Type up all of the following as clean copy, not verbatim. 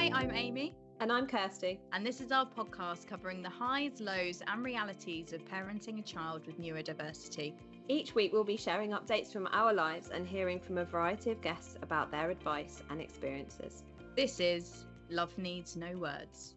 Hi, I'm Amy. And I'm Kirsty. And this is our podcast covering the highs, lows and realities of parenting a child with neurodiversity. Each week we'll be sharing updates from our lives and hearing from a variety of guests about their advice and experiences. This is Love Needs No Words.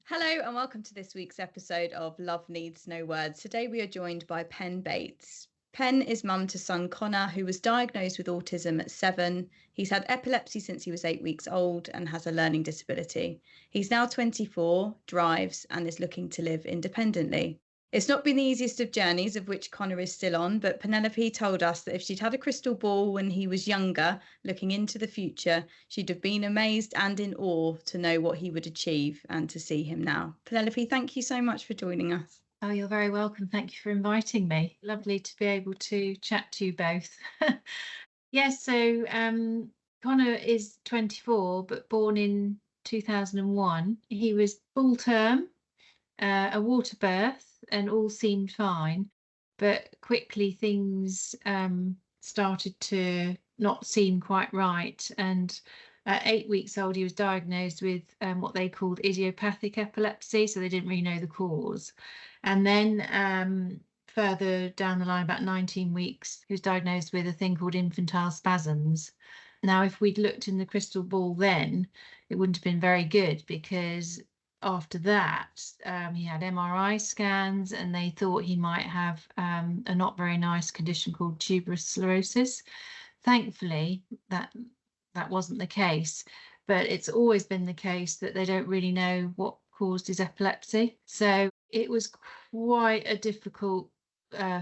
Hello and welcome to this week's episode of Love Needs No Words. Today we are joined by Pen Bates. Pen is mum to son Connor, who was diagnosed with autism at 7. He's had epilepsy since he was 8 weeks old and has a learning disability. He's now 24, drives and is looking to live independently. It's not been the easiest of journeys, of which Connor is still on, but Penelope told us that if she'd had a crystal ball when he was younger, looking into the future, she'd have been amazed and in awe to know what he would achieve and to see him now. Penelope, thank you so much for joining us. Oh, you're very welcome. Thank you for inviting me. Lovely to be able to chat to you both. So Connor is 24, but born in 2001. He was full term, a water birth, and all seemed fine. But quickly things started to not seem quite right. And at 8 weeks old, he was diagnosed with what they called idiopathic epilepsy. So they didn't really know the cause. And then further down the line, about 19 weeks, he was diagnosed with a thing called infantile spasms. Now, if we'd looked in the crystal ball then, it wouldn't have been very good, because after that, he had MRI scans and they thought he might have a not very nice condition called tuberous sclerosis. Thankfully, that wasn't the case, but it's always been the case that they don't really know what caused his epilepsy. So it was quite a difficult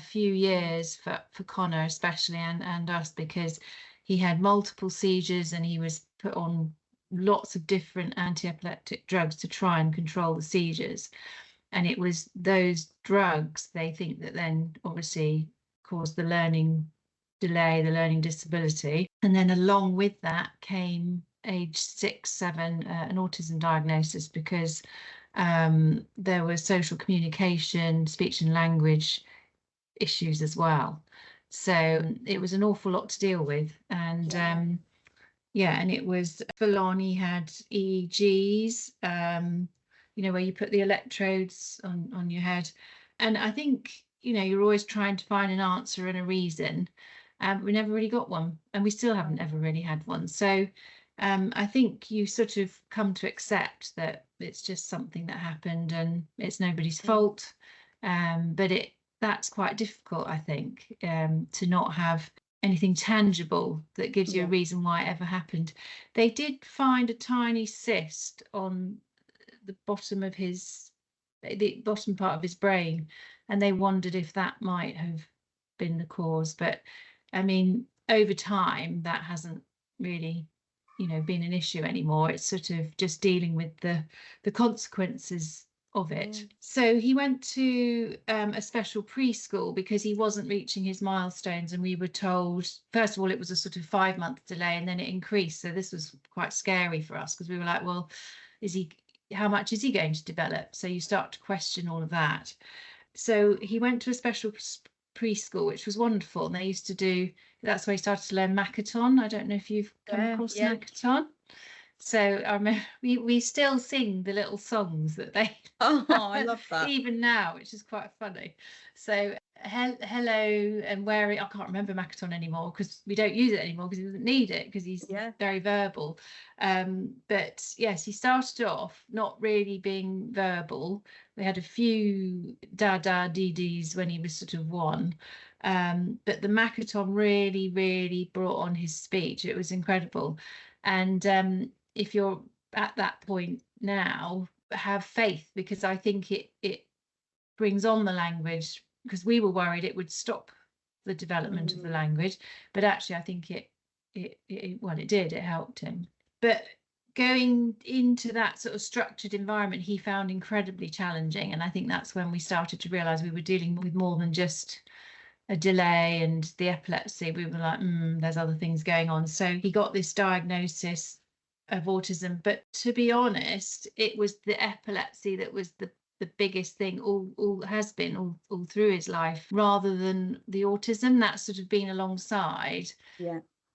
few years for Connor especially, and us, because he had multiple seizures and he was put on lots of different anti-epileptic drugs to try and control the seizures. And it was those drugs, they think, that then obviously caused the learning delay, the learning disability. And then along with that came age 6, 7, an autism diagnosis, because there was social communication, speech and language issues as well. So it was an awful lot to deal with. And and it was full on. He had EEGs, where you put the electrodes on your head. And I think, you're always trying to find an answer and a reason. We never really got one, and we still haven't ever really had one. So I think you sort of come to accept that it's just something that happened and it's nobody's fault. But that's quite difficult, I think, to not have anything tangible that gives you a reason why it ever happened. They did find a tiny cyst on the bottom of the bottom part of his brain, and they wondered if that might have been the cause. But I mean, over time, that hasn't really, been an issue anymore. It's sort of just dealing with the consequences of it. So he went to a special preschool because he wasn't reaching his milestones, and we were told, first of all, it was a sort of 5-month delay, and then it increased. So this was quite scary for us, because we were like, well, how much is he going to develop? So you start to question all of that. So he went to a special preschool, which was wonderful. And they used to do, that's where he started to learn Makaton. I don't know if you've come across Makaton. So I remember we still sing the little songs that they I love that. Even now, which is quite funny. So hello and where I can't remember Makaton anymore, because we don't use it anymore, because he doesn't need it, because he's very verbal. But yes, he started off not really being verbal. We had a few DDs when he was sort of 1. But the Makaton really, really brought on his speech. It was incredible. And if you're at that point now, have faith, because I think it brings on the language, because we were worried it would stop the development of the language, but actually I think it did, it helped him. But going into that sort of structured environment, he found incredibly challenging, and I think that's when we started to realize we were dealing with more than just a delay and the epilepsy. We were like, there's other things going on. So he got this diagnosis of autism, but to be honest, it was the epilepsy that was the biggest thing, all has been all through his life, rather than the autism. That's sort of been alongside.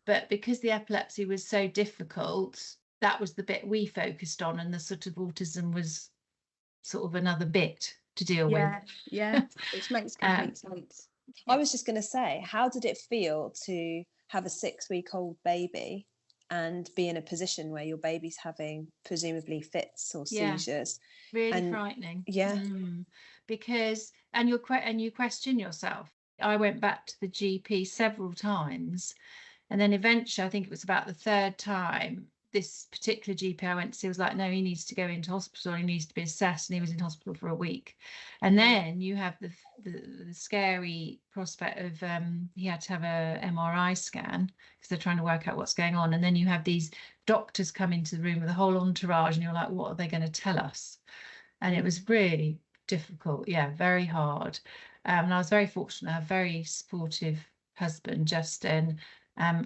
But because the epilepsy was so difficult, that was the bit we focused on, and the sort of autism was sort of another bit to deal with. Yeah, which makes complete sense. I was just going to say, how did it feel to have a 6-week-old baby and be in a position where your baby's having presumably fits or seizures? Really frightening. Yeah. Because you question yourself. I went back to the GP several times, and then eventually, I think it was about the third time, this particular GP I went to see was like, no, he needs to go into hospital, he needs to be assessed, and he was in hospital for a week. And then you have the scary prospect of he had to have a MRI scan because they're trying to work out what's going on. And then you have these doctors come into the room with a whole entourage, and you're like, what are they going to tell us? And it was really difficult, very hard. And I was very fortunate to have a very supportive husband, Justin,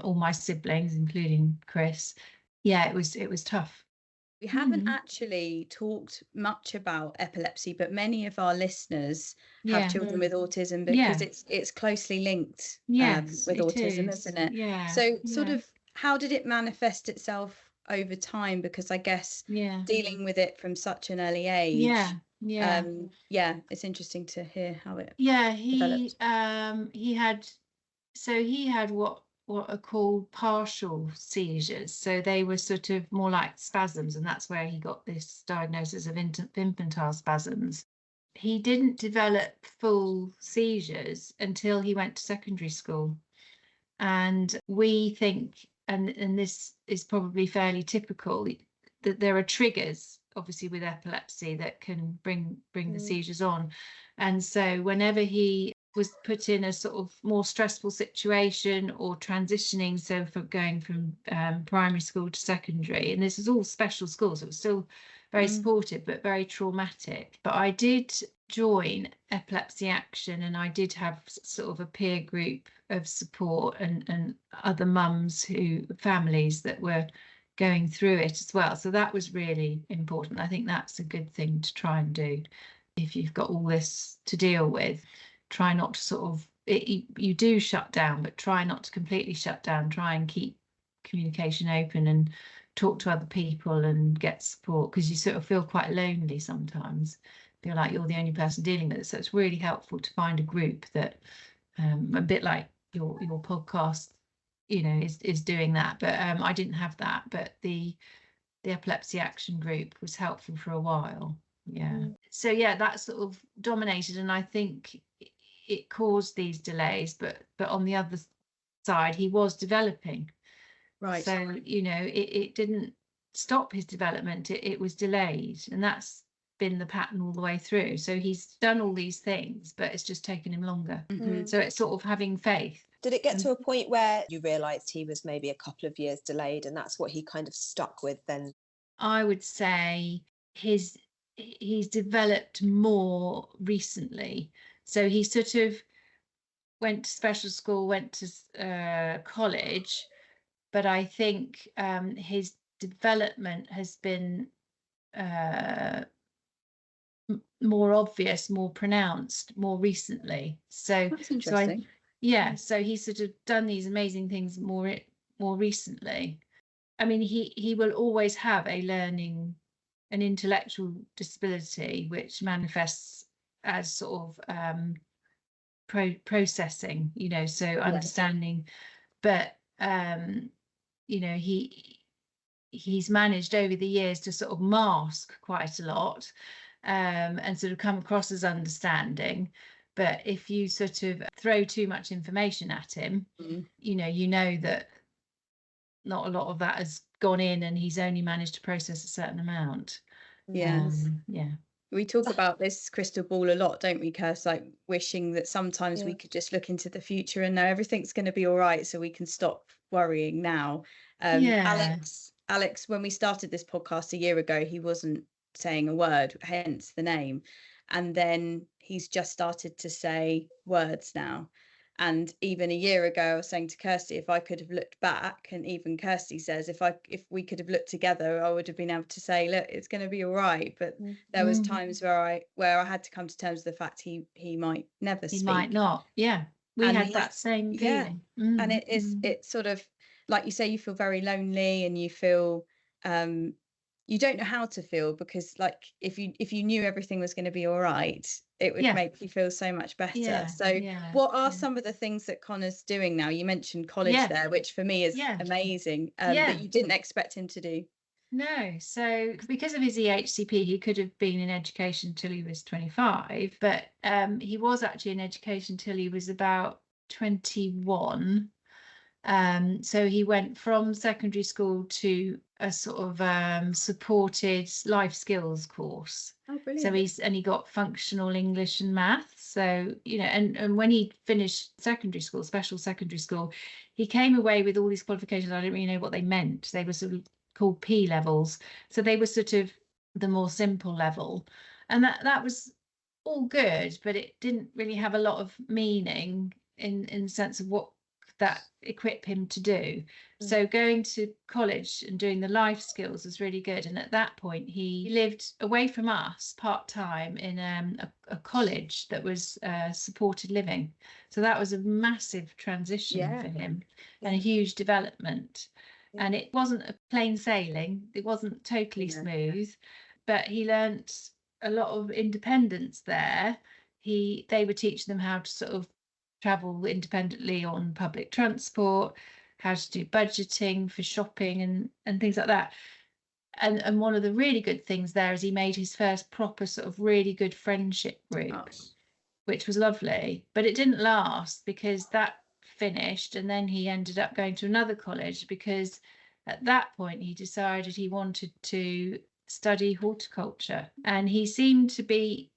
all my siblings, including Chris. It was tough. We haven't actually talked much about epilepsy, but many of our listeners have children with autism because it's closely linked with autism, isn't it? So sort of how did it manifest itself over time? Because I guess dealing with it from such an early age, it's interesting to hear how it developed. He had what are called partial seizures. So they were sort of more like spasms, and that's where he got this diagnosis of infantile spasms. He didn't develop full seizures until he went to secondary school. And we think, and this is probably fairly typical, that there are triggers, obviously, with epilepsy that can bring the seizures on. And so whenever he was put in a sort of more stressful situation or transitioning, so for going from primary school to secondary, and this is all special schools, so it was still very supportive but very traumatic. But I did join Epilepsy Action, and I did have sort of a peer group of support and other families that were going through it as well. So that was really important. I think that's a good thing to try and do if you've got all this to deal with. Try not to sort of, you do shut down, but try not to completely shut down. Try and keep communication open and talk to other people and get support, because you sort of feel quite lonely sometimes. Feel like you're the only person dealing with it. So it's really helpful to find a group that, a bit like your podcast, is doing that. But I didn't have that, but the Epilepsy Action group was helpful for a while. So that sort of dominated, and I think it caused these delays, but on the other side, he was developing, right? So it didn't stop his development, it was delayed, and that's been the pattern all the way through. So he's done all these things, but it's just taken him longer. So it's sort of having faith. Did it get to a point where you realised he was maybe a couple of years delayed, and that's what he kind of stuck with then? I would say he's developed more recently. So he sort of went to special school, went to college, but I think his development has been more obvious, more pronounced, more recently. So that's interesting. So he's sort of done these amazing things more recently. I mean, he will always have an intellectual disability, which manifests as sort of processing, so understanding. But he's managed over the years to sort of mask quite a lot, and sort of come across as understanding. But if you sort of throw too much information at him, you know that not a lot of that has gone in, and he's only managed to process a certain amount. We talk about this crystal ball a lot, don't we, Kirst? Like wishing that sometimes we could just look into the future and know everything's going to be all right, so we can stop worrying now. Alex, when we started this podcast a year ago, he wasn't saying a word, hence the name, and then he's just started to say words now. And even a year ago, I was saying to Kirsty, if I could have looked back, and even Kirsty says, if we could have looked together, I would have been able to say, look, it's going to be all right. But there was times where I had to come to terms with the fact he might never speak. He might not. Yeah, we had that same feeling. And it's sort of like you say, you feel very lonely, and you feel you don't know how to feel, because like if you knew everything was going to be all right, it would make you feel so much better. So what are some of the things that Connor's doing now? You mentioned college there, which for me is amazing, that you didn't expect him to do. No, so because of his EHCP, he could have been in education till he was 25, but he was actually in education till he was about 21. So he went from secondary school to a sort of supported life skills course. Oh, brilliant. So he got functional English and maths. So, you know, and when he finished secondary school, special secondary school, he came away with all these qualifications. I don't really know what they meant. They were sort of called P levels. So they were sort of the more simple level. And that was all good, but it didn't really have a lot of meaning in the sense of what that equip him to do. So going to college and doing the life skills was really good. And at that point, he lived away from us part-time in a college that was supported living. So that was a massive transition for him and a huge development. And it wasn't a plain sailing. It wasn't totally smooth, but he learnt a lot of independence there. They were teaching them how to sort of travel independently on public transport, how to do budgeting for shopping and things like that. And one of the really good things there is he made his first proper sort of really good friendship group, which was lovely. But it didn't last, because that finished, and then he ended up going to another college, because at that point he decided he wanted to study horticulture, and he seemed to be,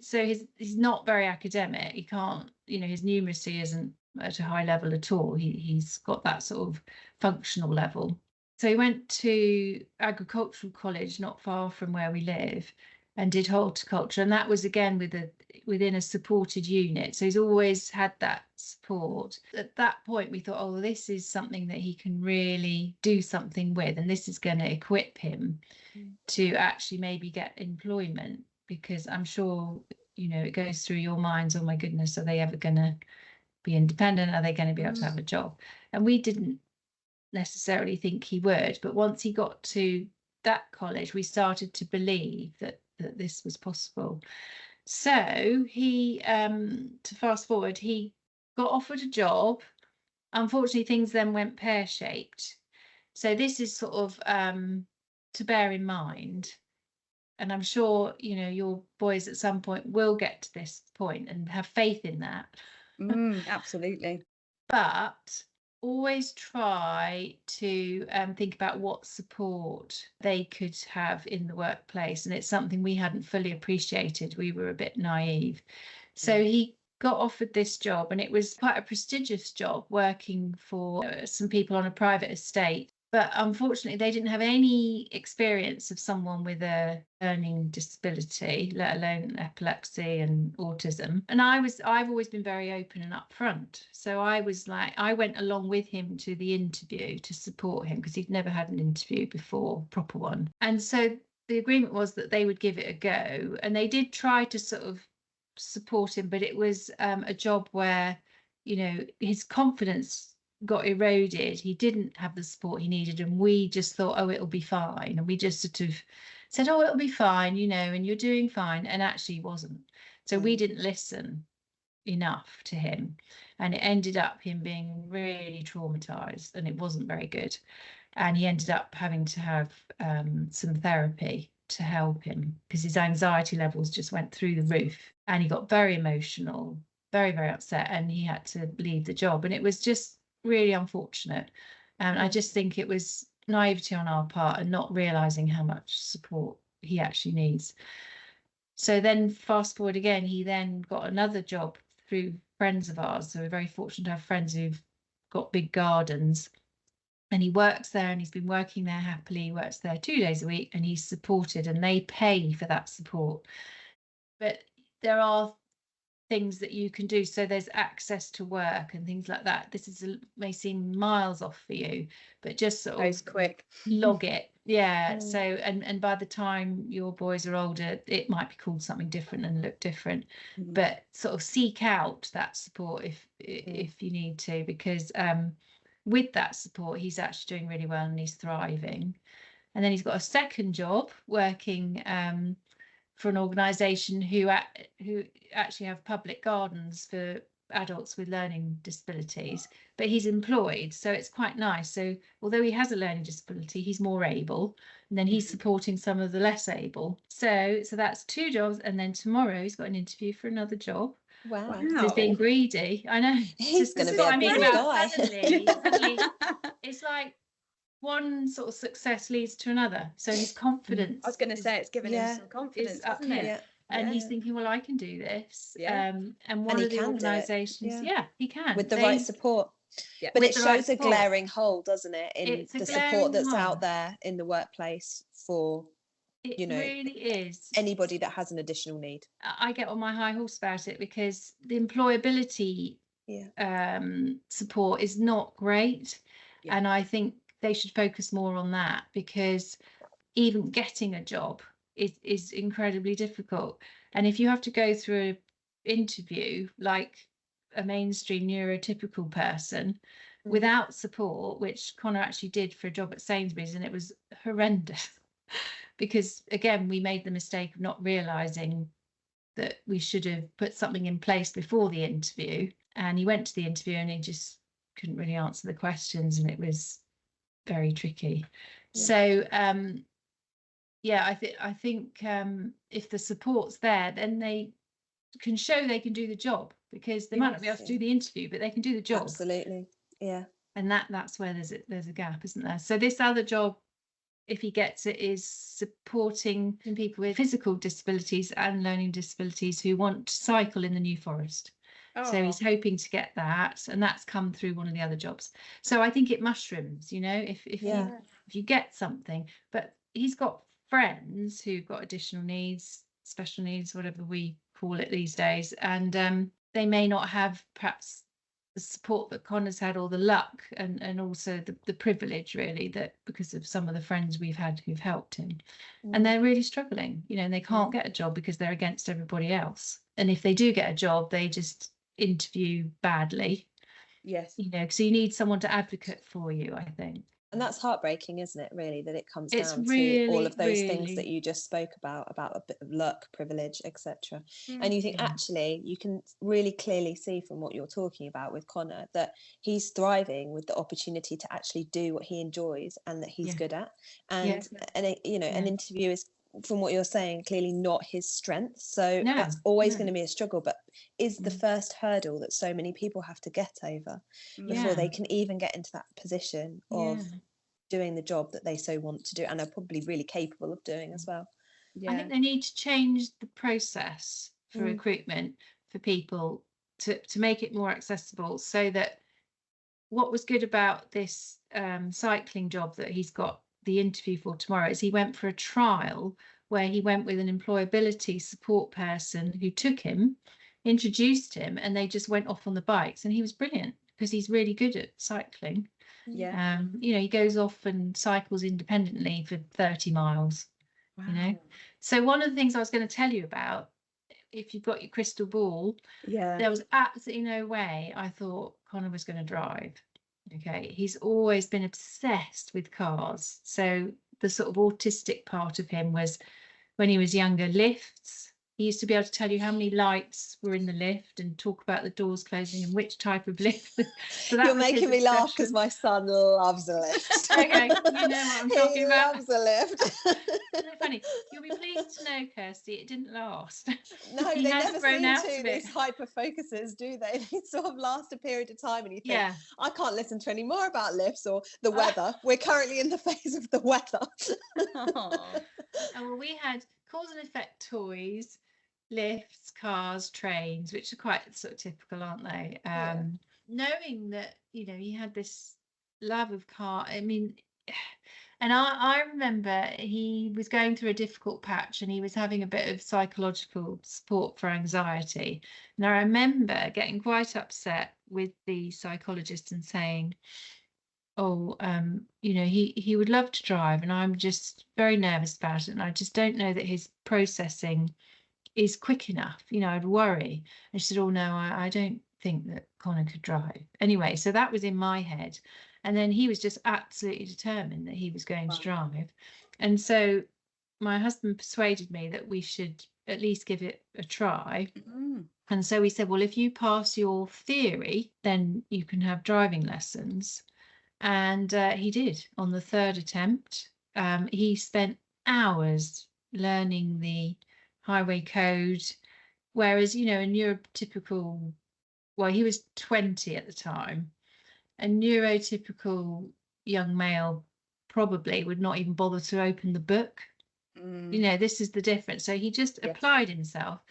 so he's not very academic. He can't, you know, his numeracy isn't at a high level at all. He's got that sort of functional level. So he went to agricultural college not far from where we live and did horticulture, and that was again within a supported unit. So he's always had that support. At that point we thought, oh, this is something that he can really do something with, and this is going to equip him to actually maybe get employment. Because I'm sure, you know, it goes through your minds, oh my goodness, are they ever going to be independent? Are they going to be able to have a job? And we didn't necessarily think he would, but once he got to that college, we started to believe that this was possible. So he, to fast forward, he got offered a job. Unfortunately, things then went pear-shaped. So this is sort of to bear in mind. And I'm sure, you know, your boys at some point will get to this point and have faith in that. Absolutely. But always try to think about what support they could have in the workplace. And it's something we hadn't fully appreciated. We were a bit naive. So he got offered this job, and it was quite a prestigious job, working for some people on a private estate. But unfortunately, they didn't have any experience of someone with a learning disability, let alone epilepsy and autism. And I've always been very open and upfront. So I was like, I went along with him to the interview to support him, because he'd never had an interview before, proper one. And so the agreement was that they would give it a go. And they did try to sort of support him, but it was a job where, you know, his confidence got eroded. He didn't have the support he needed, and we just thought, oh, it'll be fine. And we just sort of said, oh, it'll be fine, you know, and you're doing fine. And actually he wasn't. So we didn't listen enough to him, and it ended up him being really traumatized, and it wasn't very good. And he ended up having to have some therapy to help him, because his anxiety levels just went through the roof, and he got very emotional, very, very upset, and he had to leave the job. And it was just really unfortunate. And I just think it was naivety on our part and not realizing how much support he actually needs. So then fast forward again, he then got another job through friends of ours. So we're very fortunate to have friends who've got big gardens, and he works there, and he's been working there happily. He works there 2 days a week, and he's supported, and they pay for that support. But there are things that you can do. So there's access to work and things like that. This may seem miles off for you, but just sort of quick log it. So and by the time your boys are older, it might be called something different and look different, but sort of seek out that support if you need to, because with that support he's actually doing really well and he's thriving. And then he's got a second job working for an organisation who actually have public gardens for adults with learning disabilities, but he's employed, so it's quite nice. So although he has a learning disability, he's more able, and then he's supporting some of the less able. So that's 2 jobs, and then tomorrow he's got an interview for another job. Wow. So he's being greedy. I know. He's going to be what a I mean busy about guy. suddenly it's like one sort of success leads to another. So his confidence. I was going to say it's given him some confidence, isn't it? Yeah. And he's thinking, well, I can do this. Yeah. And one of the organisations, he can. With the right support. Yeah. But it shows a glaring hole, doesn't it, in the support that's hole out there in the workplace for, you know, really is anybody that has an additional need. I get on my high horse about it because the employability support is not great. Yeah. And I think they should focus more on that, because even getting a job is incredibly difficult. And if you have to go through an interview like a mainstream neurotypical person without support, which Connor actually did for a job at Sainsbury's, and it was horrendous because, again, we made the mistake of not realising that we should have put something in place before the interview. And he went to the interview and he just couldn't really answer the questions, and it was very tricky. Yeah. So I think if the support's there, then they can show they can do the job, because they might not be able to do the interview, but they can do the job. Absolutely. Yeah. And that's where there's a gap, isn't there? So this other job, if he gets it, is supporting people with physical disabilities and learning disabilities who want to cycle in the New Forest. So he's hoping to get that, and that's come through one of the other jobs. So I think it mushrooms, you know, if you get something. But he's got friends who've got additional needs, special needs, whatever we call it these days, and they may not have perhaps the support that Connor's had, or the luck, and also the privilege, really, that because of some of the friends we've had who've helped him. And they're really struggling, you know, and they can't get a job because they're against everybody else. And if they do get a job, they just interview badly. Yes. You know, so you need someone to advocate for you, I think. And that's heartbreaking, isn't it, really, that it comes down to all of those things that you just spoke about a bit of luck, privilege, etc. And you think, actually, you can really clearly see from what you're talking about with Connor that he's thriving with the opportunity to actually do what he enjoys and that he's good at. And an interview is, from what you're saying, clearly not his strength. So that's always going to be a struggle, but is the first hurdle that so many people have to get over before they can even get into that position of doing the job that they so want to do and are probably really capable of doing as well. I think they need to change the process for recruitment for people to make it more accessible, so that what was good about this cycling job that he's got the interview for tomorrow is he went for a trial where he went with an employability support person who took him, introduced him, and they just went off on the bikes, and he was brilliant because he's really good at cycling. He goes off and cycles independently for 30 miles. You know, so one of the things I was going to tell you about, if you've got your crystal ball, there was absolutely no way I thought Connor was going to drive. Okay, he's always been obsessed with cars. So the sort of autistic part of him was, when he was younger, lifts. He used to be able to tell you how many lights were in the lift and talk about the doors closing and which type of lift. So you're making me laugh because my son loves a lift. Okay, you know what I'm talking about. He loves a lift. Isn't it funny? You'll be pleased to know, Kirsty, it didn't last. No, they never seem to, these hyper focuses, do they? They sort of last a period of time and you think, I can't listen to any more about lifts or the weather. We're currently in the phase of the weather. Well, we had cause and effect toys, lifts, cars, trains, which are quite sort of typical, aren't they? Knowing that, you know, he had this love of car, I mean, and I remember he was going through a difficult patch and he was having a bit of psychological support for anxiety. And I remember getting quite upset with the psychologist and saying, he would love to drive and I'm just very nervous about it, and I just don't know that his processing is quick enough, you know, I'd worry. And she said, no, I don't think that Connor could drive. Anyway, so that was in my head. And then he was just absolutely determined that he was going to drive. And so my husband persuaded me that we should at least give it a try. And so we said, well, if you pass your theory, then you can have driving lessons. And he did on the third attempt. He spent hours learning the highway code, whereas, you know, a neurotypical, well, he was 20 at the time, a neurotypical young male probably would not even bother to open the book. You know, this is the difference. So he just applied himself.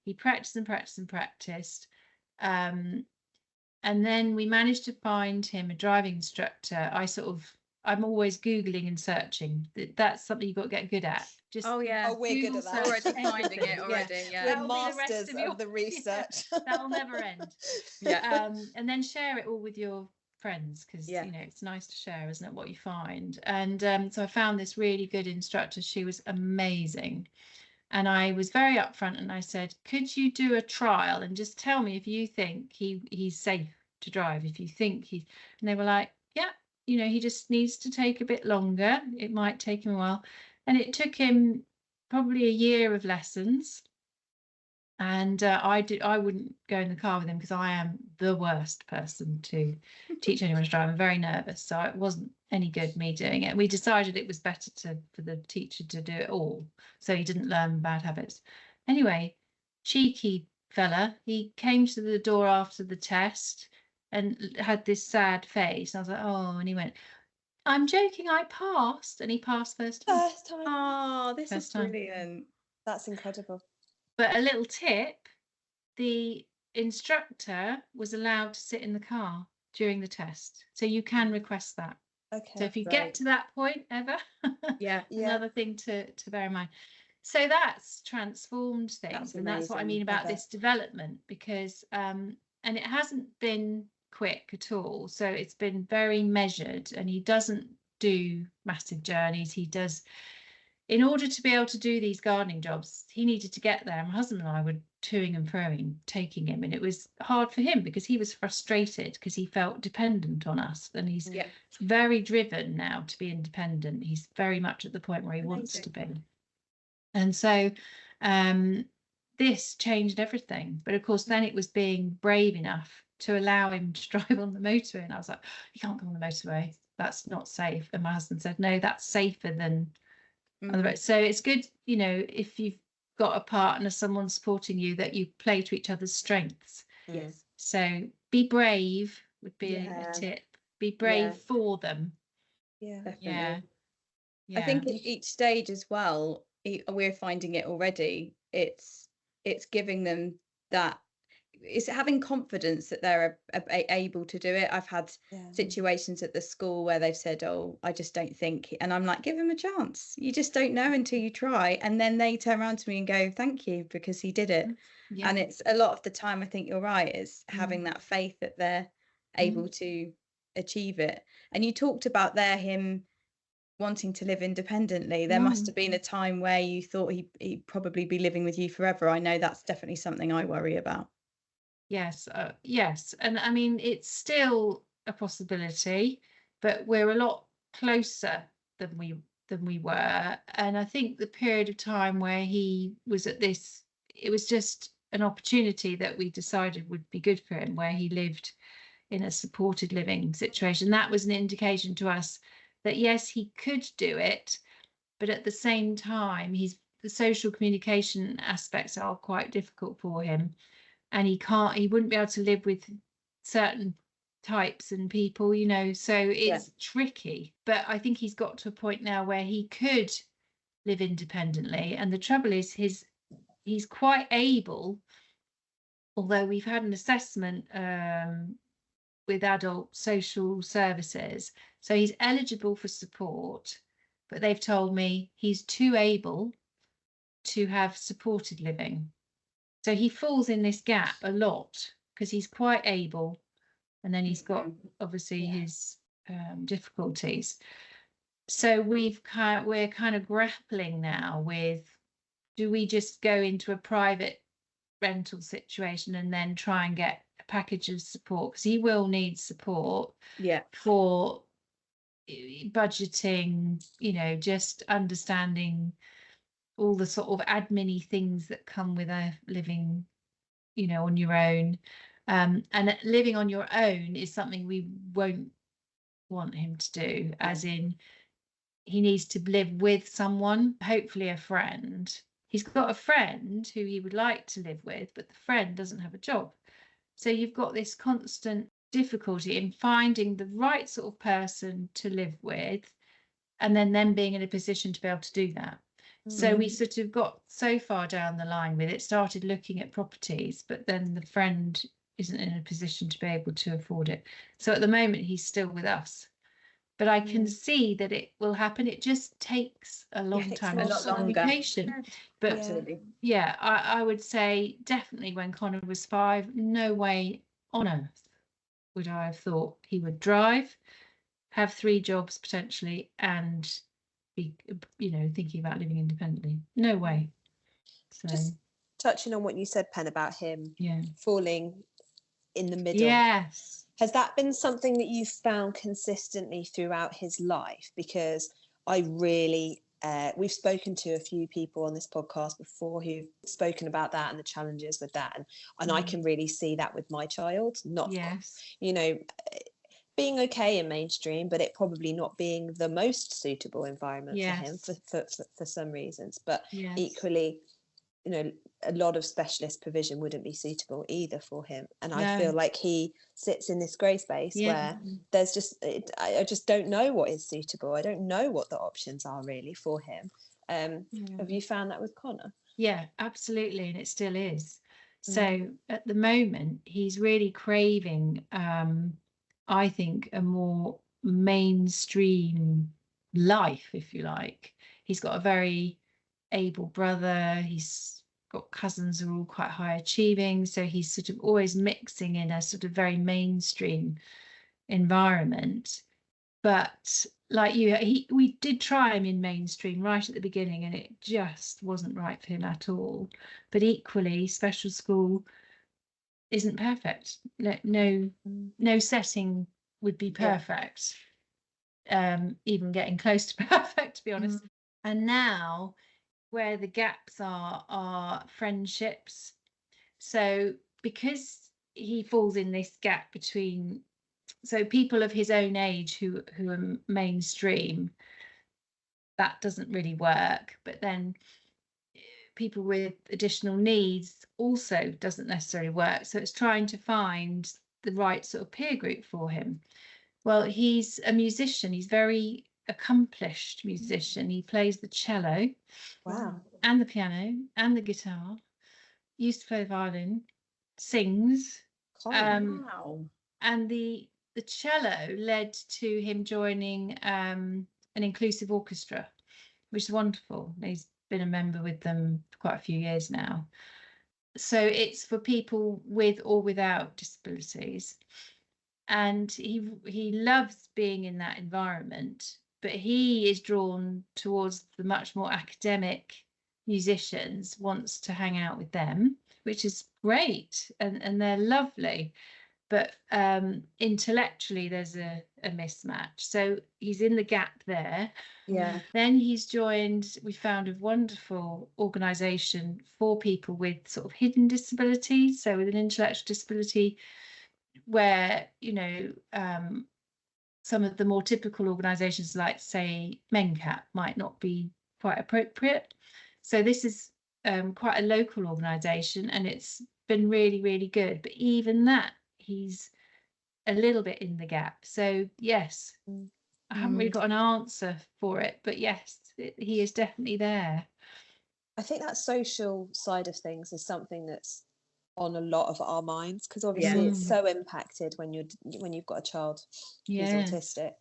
He practiced and practiced and practiced. And then we managed to find him a driving instructor. I'm always Googling and searching. That's something you've got to get good at. Just we're good at that. Already finding it already. We're masters of the research. That'll never end. And then share it all with your friends, because you know, it's nice to share, isn't it, what you find. And so I found this really good instructor. She was amazing. And I was very upfront and I said, could you do a trial and just tell me if you think he's safe to drive, if you think he's... And they were like, yeah, you know, he just needs to take a bit longer. It might take him a while. And it took him probably a year of lessons. And I wouldn't go in the car with him because I am the worst person to teach anyone to drive. I'm very nervous, so it wasn't any good me doing it. We decided it was better for the teacher to do it all, so he didn't learn bad habits. Anyway, cheeky fella, he came to the door after the test and had this sad face. I was like, oh, and he went, I'm joking, I passed. And he passed first time. Oh, this is brilliant. That's incredible. But a little tip, the instructor was allowed to sit in the car during the test. So you can request that. Okay. So if you get to that point ever, another thing to bear in mind. So that's transformed things. And that's what I mean about this development, because, and it hasn't been quick at all. So it's been very measured, and he doesn't do massive journeys. He does... In order to be able to do these gardening jobs, he needed to get there. My husband and I were toing and froing, taking him, and it was hard for him because he was frustrated because he felt dependent on us, and he's very driven now to be independent. He's very much at the point where he wants to be. And so this changed everything. But of course, then it was being brave enough to allow him to drive on the motorway. And I was like, you can't go on the motorway. That's not safe. And my husband said, no, that's safer than... So it's good, you know, if you've got a partner, someone supporting you, that you play to each other's strengths. Yes. So be brave would be a tip. Be brave for them. Yeah. Definitely. I think at each stage as well, we're finding it already. It's giving them that. It's having confidence that they're able to do it. I've had situations at the school where they've said, oh, I just don't think, and I'm like, give him a chance. You just don't know until you try. And then they turn around to me and go, thank you, because he did it. And it's a lot of the time, I think you're right, is having that faith that they're able to achieve it. And you talked about him wanting to live independently. There must have been a time where you thought he'd probably be living with you forever. I know that's definitely something I worry about. Yes, and I mean, it's still a possibility, but we're a lot closer than we were. And I think the period of time where he was at this, it was just an opportunity that we decided would be good for him, where he lived in a supported living situation. That was an indication to us that yes, he could do it, but at the same time, the social communication aspects are quite difficult for him. And he wouldn't be able to live with certain types and people, you know, so it's tricky. But I think he's got to a point now where he could live independently. And the trouble is he's quite able, although we've had an assessment with adult social services. So he's eligible for support, but they've told me he's too able to have supported living. So he falls in this gap a lot because he's quite able, and then he's got obviously his difficulties. So we're kind of grappling now with, do we just go into a private rental situation and then try and get a package of support, because he will need support for budgeting, you know, just understanding all the sort of admin-y things that come with living, you know, on your own. And living on your own is something we won't want him to do, as in he needs to live with someone, hopefully a friend. He's got a friend who he would like to live with, but the friend doesn't have a job. So you've got this constant difficulty in finding the right sort of person to live with, and then them being in a position to be able to do that. So we sort of got so far down the line with it, started looking at properties, but then the friend isn't in a position to be able to afford it. So at the moment, he's still with us. But I can see that it will happen. It just takes a long time. A lot longer. Be patient. But absolutely. Yeah, I would say definitely when Connor was 5, no way on earth would I have thought he would drive, have 3 jobs potentially, and be, you know, thinking about living independently. No way. So just touching on what you said, Pen, about him falling in the middle. Yes. Has that been something that you've found consistently throughout his life? Because I really, we've spoken to a few people on this podcast before who've spoken about that and the challenges with that. And I can really see that with my child, not, you know, being okay in mainstream, but it probably not being the most suitable environment for him for some reasons. But equally, you know, a lot of specialist provision wouldn't be suitable either for him. And I feel like he sits in this grey space where there's just, I just don't know what is suitable. I don't know what the options are really for him. Have you found that with Connor? Yeah, absolutely. And it still is. So at the moment, he's really craving, I think, a more mainstream life, if you like. He's got a very able brother. He's got cousins who are all quite high achieving. So he's sort of always mixing in a sort of very mainstream environment. But like you, we did try him in mainstream right at the beginning, and it just wasn't right for him at all. But equally, special school isn't perfect. No setting would be perfect. Even getting close to perfect, to be honest. And now where the gaps are friendships. So because he falls in this gap between, so people of his own age who are mainstream, that doesn't really work. But then people with additional needs also doesn't necessarily work. So it's trying to find the right sort of peer group for him. Well, he's a musician. He's very accomplished musician. He plays the cello, and the piano, and the guitar. Used to play the violin, sings. And the cello led to him joining an inclusive orchestra, which is wonderful. He's been a member with them for quite a few years now. So it's for people with or without disabilities. And he loves being in that environment, but he is drawn towards the much more academic musicians, wants to hang out with them, which is great, and they're lovely. But intellectually, there's a mismatch. So he's in the gap there. Then he's joined, we found a wonderful organisation for people with sort of hidden disabilities, so with an intellectual disability, where, you know, some of the more typical organisations like, say, MenCap might not be quite appropriate. So this is quite a local organisation, and it's been really, really good. But even that, he's a little bit in the gap. So yes, I haven't really got an answer for it, but yes, he is definitely there. I think that social side of things is something that's on a lot of our minds, because obviously it's so impacted when you've got a child who's autistic.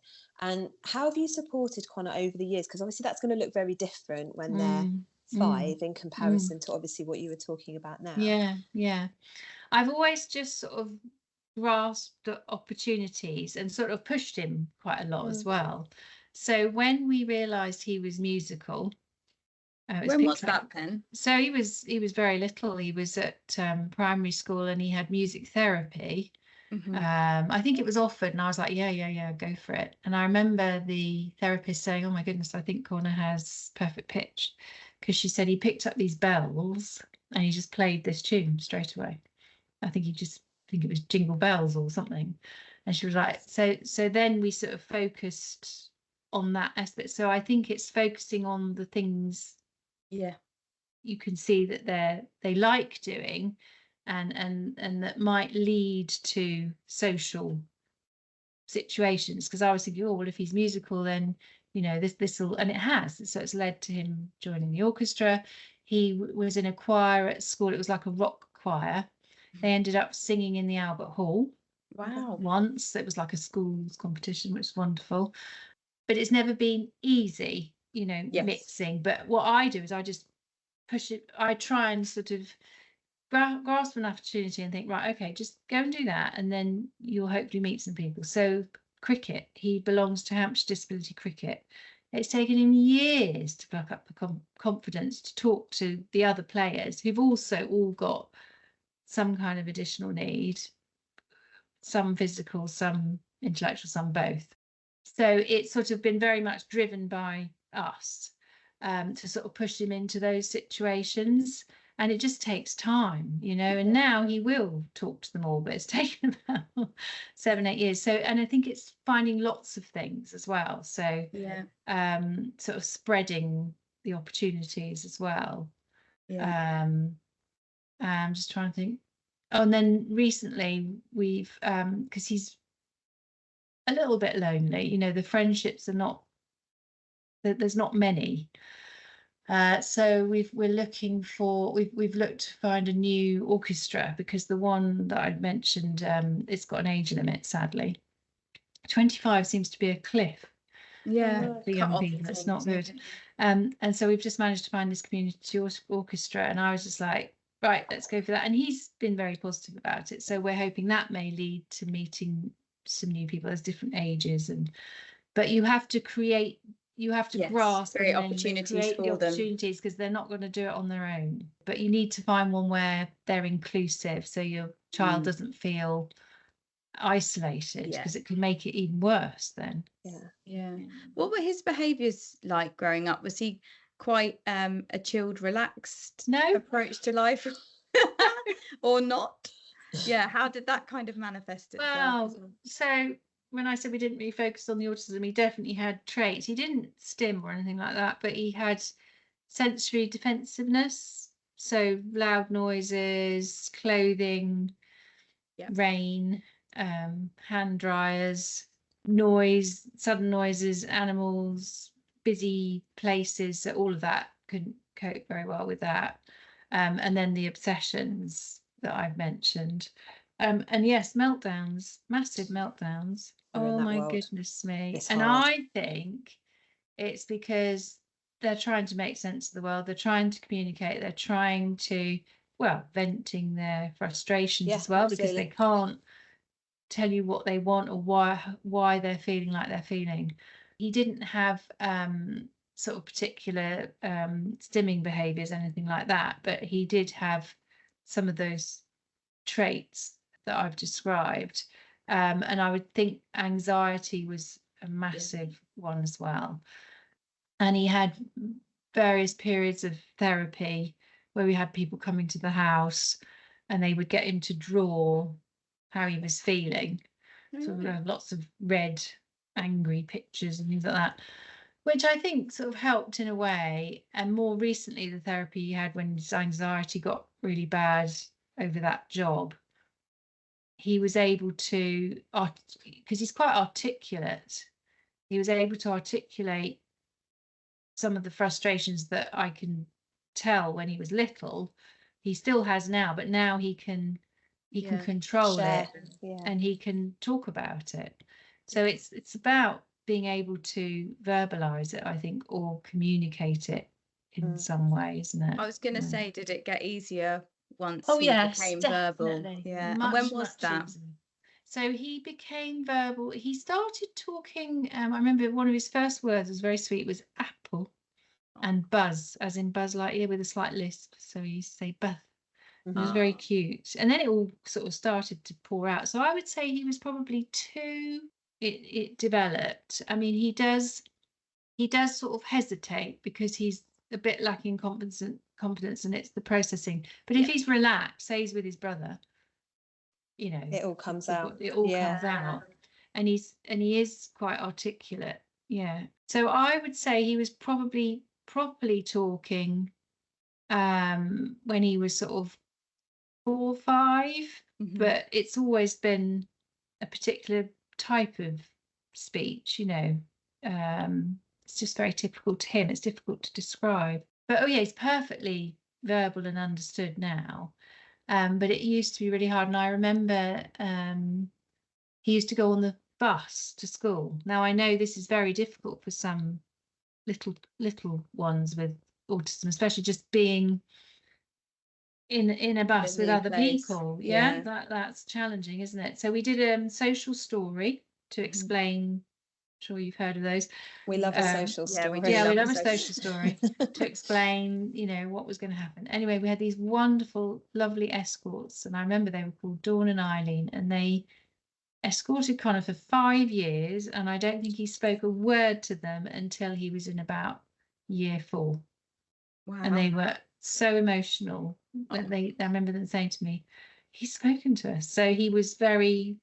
And how have you supported Connor over the years? Because obviously that's going to look very different when they're 5 in comparison to obviously what you were talking about now. I've always just sort of grasped the opportunities and sort of pushed him quite a lot as well. So when we realized he was musical, When was that, Pen? So he was very little. He was at primary school, and he had music therapy. I think it was offered, and I was like, yeah, go for it. And I remember the therapist saying, oh my goodness, I think Connor has perfect pitch, because she said he picked up these bells and he just played this tune straight away. I think it was Jingle Bells or something. And she was like, so then we sort of focused on that aspect. So I think it's focusing on the things you can see that they like doing, and that might lead to social situations. Because I was thinking, oh well, if he's musical, then this will, and it has. So it's led to him joining the orchestra. He was in a choir at school. It was like a rock choir. They ended up singing in the Albert Hall. Wow. Once. It was like a schools competition, which is wonderful. But it's never been easy, mixing. But what I do is I just push it. I try and sort of grasp an opportunity and think, right, okay, just go and do that, and then you'll hopefully meet some people. So cricket, he belongs to Hampshire Disability Cricket. It's taken him years to buck up the confidence to talk to the other players who've also all got some kind of additional need, some physical, some intellectual, some both. So it's sort of been very much driven by us to sort of push him into those situations. And it just takes time, and now he will talk to them all, but it's taken about 7-8 years. So, and I think it's finding lots of things as well. So sort of spreading the opportunities as well. I'm just trying to think. Oh, and then recently we've, because he's a little bit lonely, the friendships are not, there's not many. So we've looked to find a new orchestra, because the one that I'd mentioned, it's got an age limit, sadly. 25 seems to be a cliff. For young people, it's not good. And so we've just managed to find this community orchestra, and I was just like, right, let's go for that. And he's been very positive about it. So we're hoping that may lead to meeting some new people. There's different ages, but you have to create. You have to grasp and opportunities create the opportunities, because they're not going to do it on their own. But you need to find one where they're inclusive, so your child doesn't feel isolated, because it can make it even worse then. What were his behaviours like growing up? Was he quite a chilled, relaxed approach to life, or not? How did that kind of manifest itself? Well, so when I said we didn't really focus on the autism, he definitely had traits. He didn't stim or anything like that, but he had sensory defensiveness. So loud noises, clothing, rain, hand dryers, noise, sudden noises, animals, busy places. So all of that couldn't cope very well with that. And then the obsessions that I've mentioned. And yes, meltdowns, massive meltdowns. Oh my goodness me. And I think it's because they're trying to make sense of the world. They're trying to communicate. They're trying to, venting their frustrations as well, because they can't tell you what they want or why they're feeling like they're feeling. He didn't have sort of particular stimming behaviours, anything like that, but he did have some of those traits that I've described, and I would think anxiety was a massive one as well. And he had various periods of therapy where we had people coming to the house and they would get him to draw how he was feeling. So we have lots of red, angry pictures and things like that, which I think sort of helped in a way. And more recently, the therapy he had when his anxiety got really bad over that job, he was able to, because he's quite articulate, he was able to articulate some of the frustrations that I can tell when he was little. He still has now, but now he can control it, and he can talk about it. So it's about being able to verbalize it, I think, or communicate it in some way, isn't it? I was going to say, did it get easier once he became verbal? Much, and when was that? Easier. So he became verbal. He started talking. I remember one of his first words was very sweet. Was apple. and Buzz, as in Buzz Lightyear, with a slight lisp. So he used to say Buzz. It was very cute. And then it all sort of started to pour out. So I would say he was probably 2. It developed. I mean, he does sort of hesitate because he's a bit lacking confidence, and it's the processing. But if he's relaxed, say he's with his brother, you know, it all comes out. It all comes out, and he is quite articulate. Yeah. So I would say he was probably properly talking when he was sort of 4 or 5, but it's always been a particular type of speech, you know. It's just very typical to him. It's difficult to describe. But he's perfectly verbal and understood now. But it used to be really hard. And I remember he used to go on the bus to school. Now I know this is very difficult for some little ones with autism, especially just being in a bus with other people. That's challenging, isn't it? So we did a social story to explain. I'm sure you've heard of those. We love a social story. We love a social story to explain, you know, what was going to happen. Anyway, we had these wonderful, lovely escorts, and I remember they were called Dawn and Eileen, and they escorted Connor for 5 years, and I don't think he spoke a word to them until he was in about year 4. Wow. And they were so emotional that I remember them saying to me, he's spoken to us. So he was very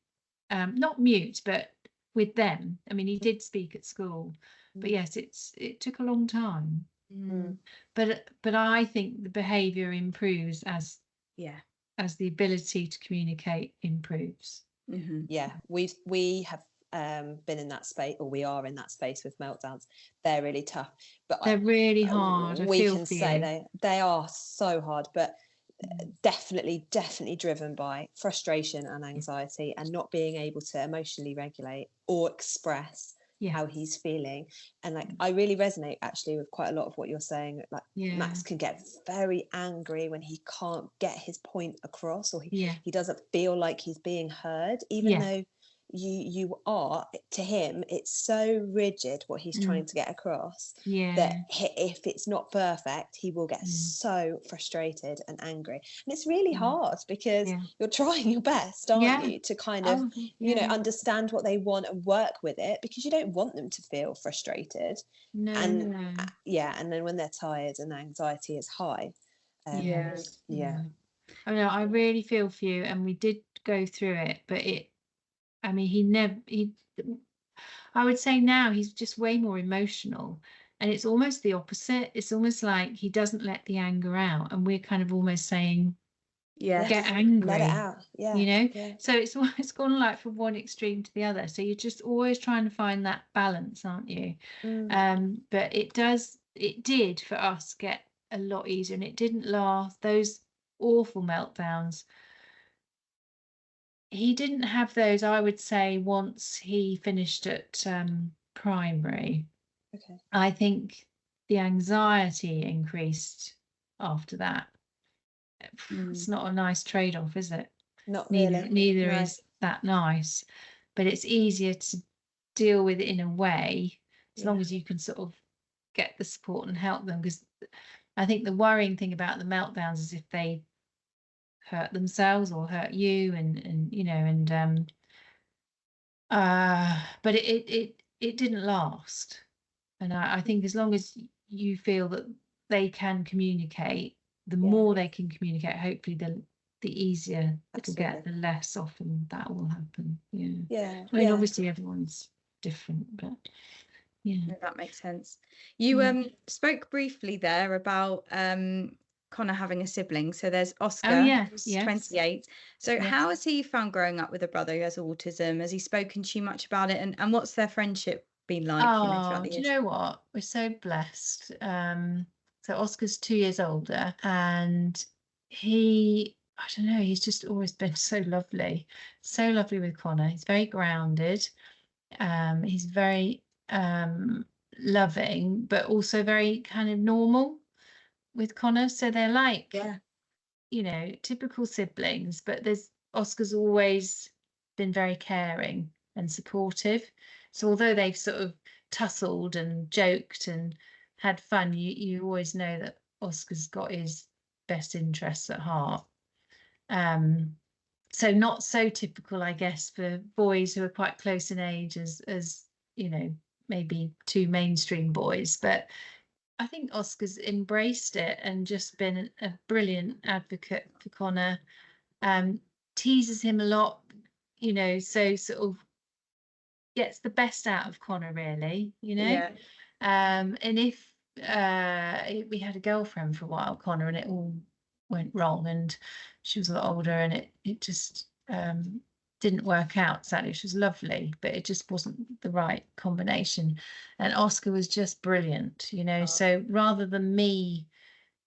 not mute, but with them. I mean, he did speak at school, but yes, it took a long time. But I think the behaviour improves as the ability to communicate improves. Yeah, we have been in that space, or we are in that space with meltdowns. They're really tough, but they're really hard. We can say they are so hard, but definitely driven by frustration and anxiety, and not being able to emotionally regulate or express how he's feeling. And like, I really resonate actually with quite a lot of what you're saying. Like Max can get very angry when he can't get his point across, or he doesn't feel like he's being heard, even though you are. To him, it's so rigid what he's trying to get across that if it's not perfect, he will get so frustrated and angry. And it's really hard because you're trying your best, aren't you, to kind of you know, understand what they want and work with it, because you don't want them to feel frustrated. And then when they're tired and anxiety is high, I mean, I really feel for you, and we did go through it, but I mean, I would say now he's just way more emotional, and it's almost the opposite. It's almost like he doesn't let the anger out, and we're kind of almost saying, get angry, let it out. You know, so it's gone like from one extreme to the other. So you're just always trying to find that balance, aren't you? But it did for us get a lot easier, and it didn't last. Those awful meltdowns, he didn't have those, I would say, once he finished at primary. I think the anxiety increased after that. It's not a nice trade-off, is it? Not really. Neither is that nice, but it's easier to deal with it in a way, as long as you can sort of get the support and help them. Because I think the worrying thing about the meltdowns is if they hurt themselves or hurt you, and you know, and but it didn't last. And I think as long as you feel that they can communicate, the more they can communicate, hopefully the easier it'll get, the less often that will happen. I mean, obviously everyone's different, but no, that makes sense. You spoke briefly there about Connor having a sibling. So there's Oscar, who's 28. So how has he found growing up with a brother who has autism? Has he spoken to you much about it, and what's their friendship been like? Throughout the years? Do you know what? We're so blessed. So Oscar's 2 years older, and I don't know, he's just always been so lovely with Connor. He's very grounded. He's very loving, but also very kind of normal with Connor. So they're like, you know, typical siblings, but Oscar's always been very caring and supportive. So although they've sort of tussled and joked and had fun, you always know that Oscar's got his best interests at heart. So not so typical, I guess, for boys who are quite close in age as you know, maybe two mainstream boys, but I think Oscar's embraced it and just been a brilliant advocate for Connor. Teases him a lot, you know, so sort of gets the best out of Connor, really, you know. Yeah. And if we had a girlfriend for a while, Connor, and it all went wrong, and she was a lot older, and it just didn't work out. Sadly, she was lovely, but it just wasn't the right combination. And Oscar was just brilliant, you know. So rather than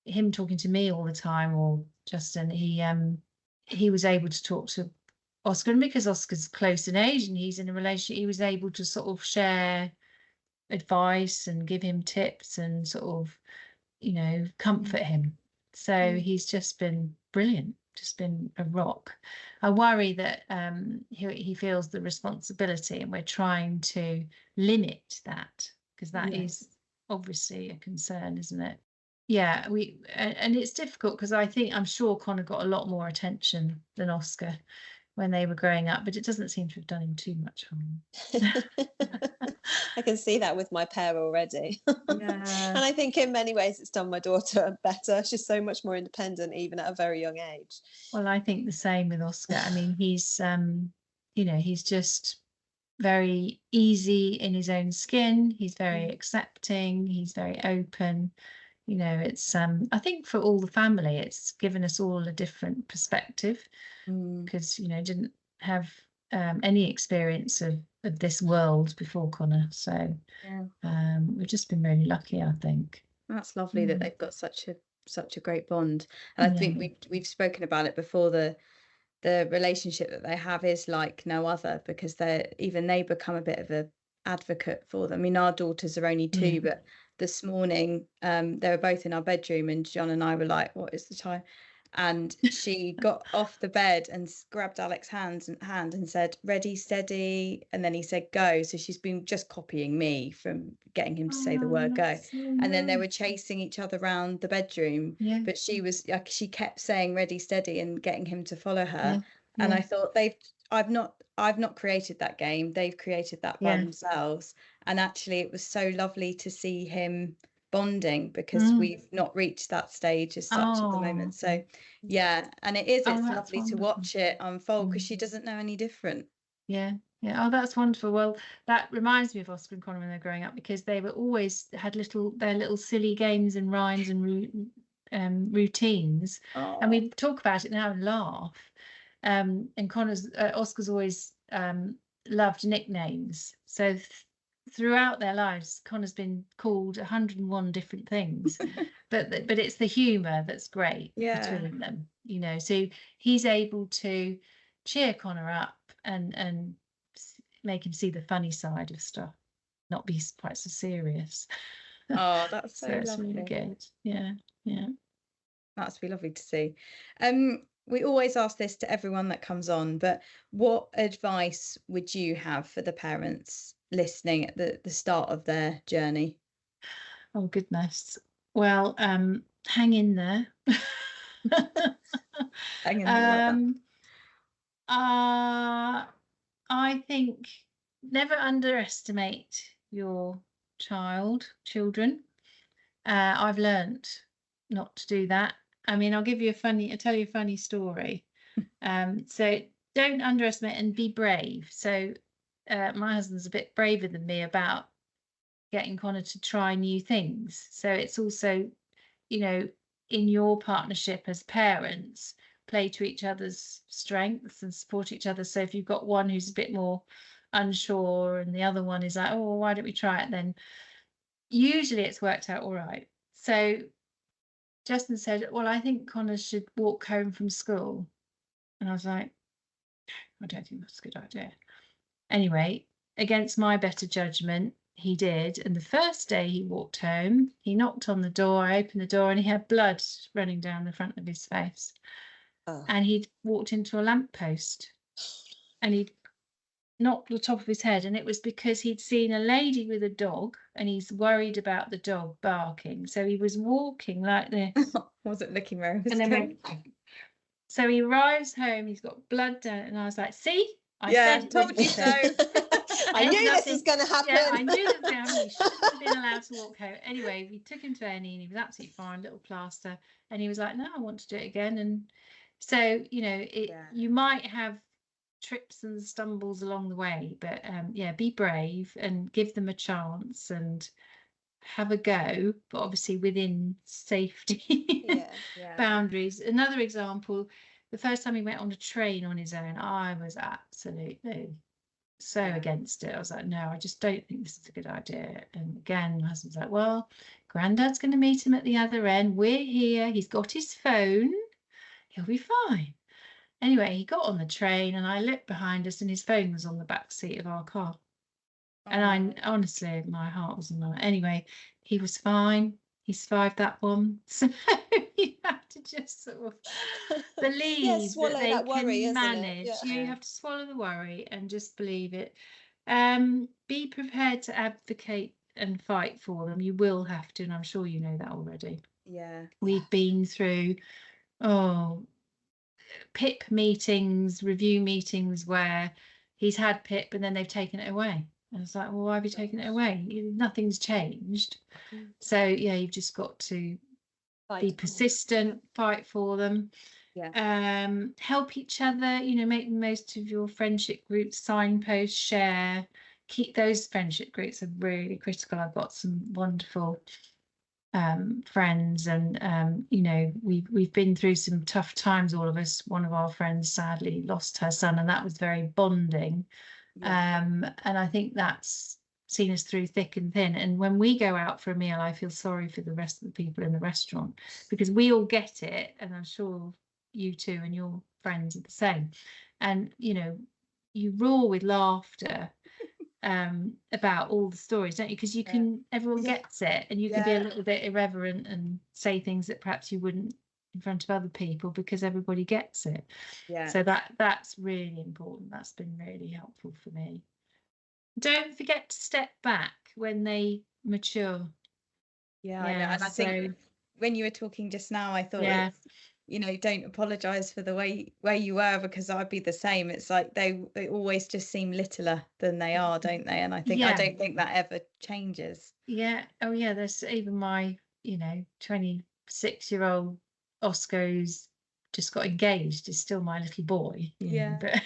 him talking to me all the time, or Justin, he was able to talk to Oscar, and because Oscar's close in age and he's in a relationship, he was able to sort of share advice and give him tips and sort of, you know, comfort him. So he's just been brilliant, just been a rock. I worry that he feels the responsibility, and we're trying to limit that, because that is obviously a concern, isn't it? Yeah, and it's difficult because I'm sure Connor got a lot more attention than Oscar when they were growing up, but it doesn't seem to have done him too much harm. I can see that with my pair already. Yeah. And I think in many ways it's done my daughter better. She's so much more independent, even at a very young age. Well, I think the same with Oscar. I mean, he's you know, he's just very easy in his own skin. He's very accepting. He's very open. You know, it's I think for all the family, it's given us all a different perspective, because you know, didn't have any experience of this world before Connor. So we've just been really lucky, I think. That's lovely that they've got such a great bond. And I think we've spoken about it before, the relationship that they have is like no other, because they become a bit of a advocate for them. I mean, our daughters are only 2, but this morning they were both in our bedroom, and John and I were like, what is the time? And she got off the bed and grabbed Alex's hand and said, ready, steady, and then he said go. So she's been just copying me from getting him to say the word go. And then they were chasing each other around the bedroom, but she kept saying ready, steady, and getting him to follow her. And I thought, I've not created that game, they've created that by themselves. And actually it was so lovely to see him bonding, because we've not reached that stage as such at the moment. So and it's lovely to watch it unfold, because she doesn't know any different. Oh, that's wonderful. Well, that reminds me of Oscar and Connor when they're growing up, because they were always had their little silly games and rhymes and routines. And we talk about it now and laugh. And Oscar's always loved nicknames. So throughout their lives, Connor's been called 101 different things, but it's the humour that's great between them, you know. So he's able to cheer Connor up and make him see the funny side of stuff, not be quite so serious. Oh, that's so it's lovely. Really good. Yeah. That's really lovely to see. We always ask this to everyone that comes on, but what advice would you have for the parents listening at the start of their journey? Oh goodness. Well, hang in there. Hang in there. I think never underestimate your children. I've learnt not to do that. I mean, I'll tell you a funny story. So don't underestimate, and be brave. So my husband's a bit braver than me about getting Connor to try new things. So it's also, you know, in your partnership as parents, play to each other's strengths and support each other. So if you've got one who's a bit more unsure and the other one is like, oh, why don't we try it then? Usually it's worked out all right. So Justin said, well, I think Connor should walk home from school. And I was like, I don't think that's a good idea. Anyway, against my better judgment, he did. And the first day he walked home, he knocked on the door, I opened the door, and he had blood running down the front of his face. And he'd walked into a lamppost, and he'd knocked the top of his head, and it was because he'd seen a lady with a dog and he's worried about the dog barking, so he was walking like this. Wasn't looking where he was and then going. So he arrives home, he's got blood down, and I was like, see, I said, told you so. I knew this was going to happen. Yeah, I knew that was going to happen. He shouldn't have been allowed to walk home. Anyway, we took him to A&E and he was absolutely fine, little plaster, and he was like, no, I want to do it again. And so, you know, you might have trips and stumbles along the way, but be brave and give them a chance and have a go, but obviously within safety boundaries. Another example, the first time he went on a train on his own, I was absolutely so against it. I was like, no, I just don't think this is a good idea. And again, my husband's like, well, Granddad's going to meet him at the other end, we're here, he's got his phone, he'll be fine. Anyway, he got on the train and I looked behind us and his phone was on the back seat of our car. And I honestly, my heart was in that. Anyway, he was fine. He survived that one. So you have to just sort of believe that they that worry, can manage. You have to swallow the worry and just believe it. Be prepared to advocate and fight for them. You will have to, and I'm sure you know that already. Yeah. We've been through, PIP meetings, review meetings where he's had PIP and then they've taken it away. And it's like, well, why have you taken it away? Nothing's changed. So you've just got to be persistent, fight for them, help each other, make the most of your friendship groups, signpost, share, keep those friendship groups are really critical. I've got some wonderful friends, and we've been through some tough times, all of us. One of our friends sadly lost her son, and that was very bonding. And I think that's seen us through thick and thin. And when we go out for a meal, I feel sorry for the rest of the people in the restaurant, because we all get it, and I'm sure you too and your friends are the same. And you roar with laughter about all the stories, don't you? Because everyone gets it, and you can be a little bit irreverent and say things that perhaps you wouldn't in front of other people, because everybody gets it. So that's really important. That's been really helpful for me. Don't forget to step back when they mature. I know. And I think when you were talking just now, I thought don't apologize for the way you were, because I'd be the same. It's like they always just seem littler than they are, don't they? And I think I don't think that ever changes. There's even my 26-year-old Oscar, who's just got engaged, is still my little boy. But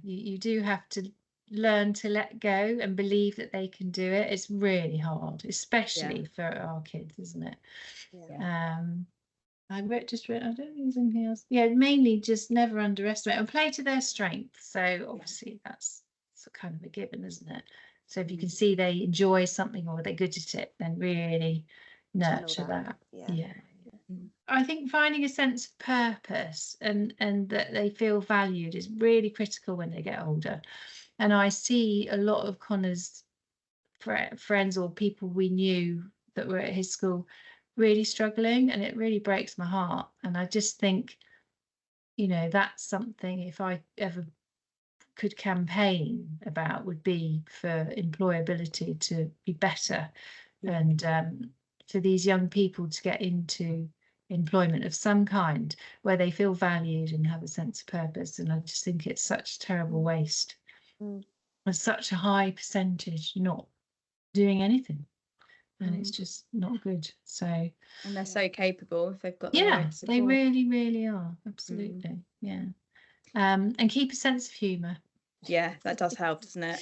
you do have to learn to let go and believe that they can do it. It's really hard, especially for our kids, isn't it? I don't think there's anything else. Mainly just never underestimate and play to their strengths. So obviously that's kind of a given, isn't it? So if you can see they enjoy something or they're good at it, then really nurture that. I think finding a sense of purpose and that they feel valued is really critical when they get older. And I see a lot of Connor's friends or people we knew that were at his school really struggling, and it really breaks my heart. And I just think, that's something, if I ever could campaign about, would be for employability to be better, and for these young people to get into employment of some kind where they feel valued and have a sense of purpose. And I just think it's such a terrible waste. There's such a high percentage not doing anything, and it's just not good. So, and they're so capable if they've got the right support. They really are, absolutely. And keep a sense of humour. That does help, doesn't it?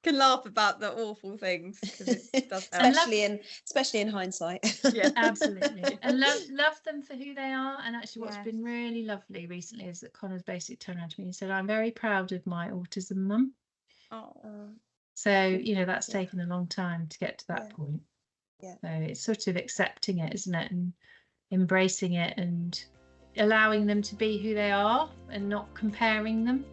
Can laugh about the awful things, because it does help. especially in hindsight. Absolutely. And love them for who they are. And actually what's been really lovely recently is that Connor's basically turned around to me and said, I'm very proud of my autism mum. So that's taken a long time to get to that point. So it's sort of accepting it, isn't it, and embracing it and allowing them to be who they are and not comparing them.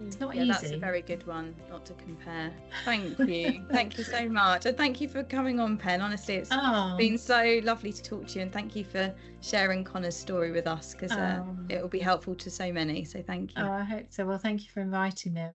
It's not yeah, easy. That's a very good one, not to compare. Thank you. Thank you so much. And thank you for coming on, Pen. Honestly, it's been so lovely to talk to you, and thank you for sharing Connor's story with us, because it will be helpful to so many. So thank you. Oh, I hope so. Well, thank you for inviting me.